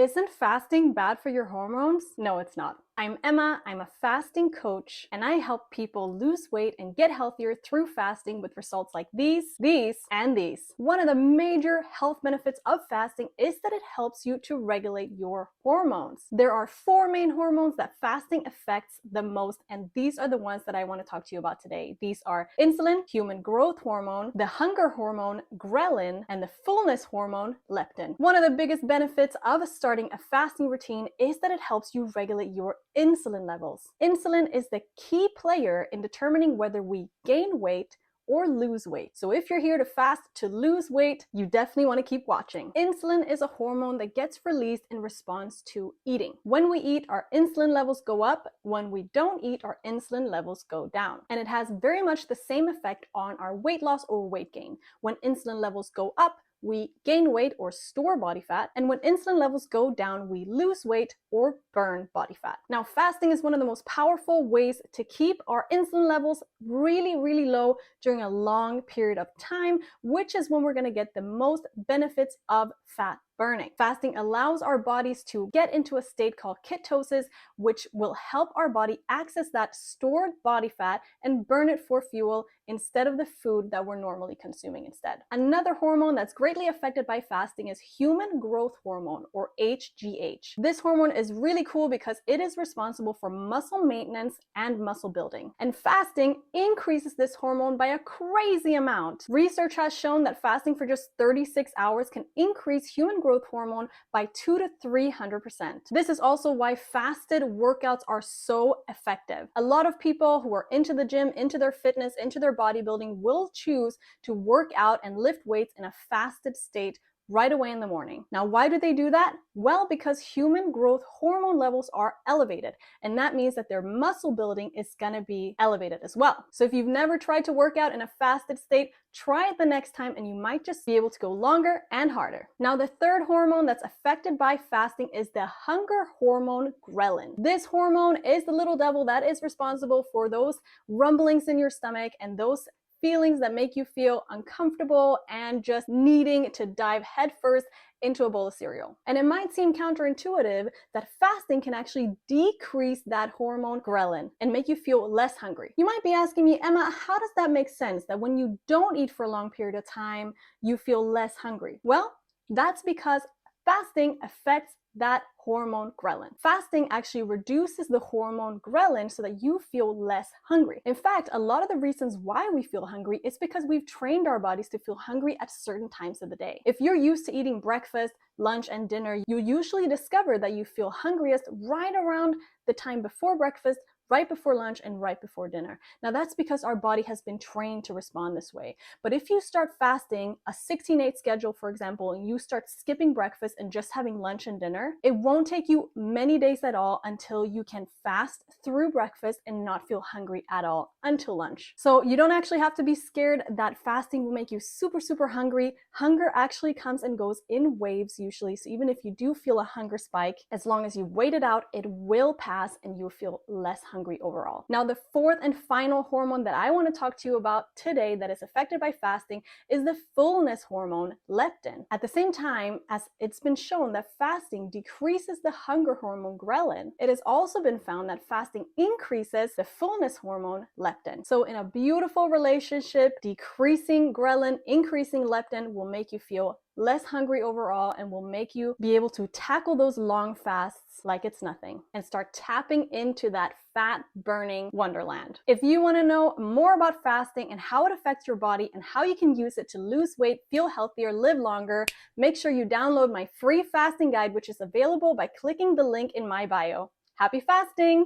Isn't fasting bad for your hormones? No, it's not. I'm Emma, I'm a fasting coach, and I help people lose weight and get healthier through fasting with results like these, and these. One of the major health benefits of fasting is that it helps you to regulate your hormones. There are 4 main hormones that fasting affects the most, and these are the ones that I want to talk to you about today. These are insulin, human growth hormone, the hunger hormone, ghrelin, and the fullness hormone, leptin. One of the biggest benefits of starting a fasting routine is that it helps you regulate your insulin levels. Insulin is the key player in determining whether we gain weight or lose weight. So if you're here to fast to lose weight, you definitely want to keep watching. Insulin is a hormone that gets released in response to eating. When we eat, our insulin levels go up. When we don't eat, our insulin levels go down. And it has very much the same effect on our weight loss or weight gain. When insulin levels go up, we gain weight or store body fat, and when insulin levels go down, we lose weight or burn body fat. Now, fasting is one of the most powerful ways to keep our insulin levels really low during a long period of time, which is when we're going to get the most benefits of fat burning. Fasting allows our bodies to get into a state called ketosis, which will help our body access that stored body fat and burn it for fuel instead of the food that we're normally consuming instead. Another hormone that's greatly affected by fasting is human growth hormone, or HGH. This hormone is really cool because it is responsible for muscle maintenance and muscle building. And fasting increases this hormone by a crazy amount. Research has shown that fasting for just 36 hours can increase human growth hormone by 200 to 300%. This is also why fasted workouts are so effective. A lot of people who are into the gym, into their fitness, into their bodybuilding will choose to work out and lift weights in a fasted state right away in the morning. Now, why do they do that? Well, because human growth hormone levels are elevated, and that means that their muscle building is gonna be elevated as well. So if you've never tried to work out in a fasted state, try it the next time and you might just be able to go longer and harder. Now, the third hormone that's affected by fasting is the hunger hormone, ghrelin. This hormone is the little devil that is responsible for those rumblings in your stomach and those feelings that make you feel uncomfortable and just needing to dive headfirst into a bowl of cereal. And it might seem counterintuitive that fasting can actually decrease that hormone ghrelin and make you feel less hungry. You might be asking me, Emma, how does that make sense that when you don't eat for a long period of time, you feel less hungry? Well, that's because fasting affects that hormone ghrelin. Fasting actually reduces the hormone ghrelin so that you feel less hungry. In fact, a lot of the reasons why we feel hungry is because we've trained our bodies to feel hungry at certain times of the day. If you're used to eating breakfast, lunch, and dinner, you usually discover that you feel hungriest right around the time before breakfast, right before lunch, and right before dinner. Now, that's because our body has been trained to respond this way. But if you start fasting a 16-8 schedule, for example, and you start skipping breakfast and just having lunch and dinner, it won't take you many days at all until you can fast through breakfast and not feel hungry at all until lunch. So you don't actually have to be scared that fasting will make you super hungry. Hunger actually comes and goes in waves usually. So even if you do feel a hunger spike, as long as you wait it out, it will pass and you'll feel less hungry overall. Now, the fourth and final hormone that I want to talk to you about today that is affected by fasting is the fullness hormone, leptin. At the same time, as it's been shown that fasting decreases the hunger hormone, ghrelin, it has also been found that fasting increases the fullness hormone, leptin. So in a beautiful relationship, decreasing ghrelin, increasing leptin will make you feel less hungry overall and will make you be able to tackle those long fasts like it's nothing and start tapping into that fat burning wonderland. If you want to know more about fasting and how it affects your body and how you can use it to lose weight, feel healthier, live longer, make sure you download my free fasting guide, which is available by clicking the link in my bio. Happy fasting!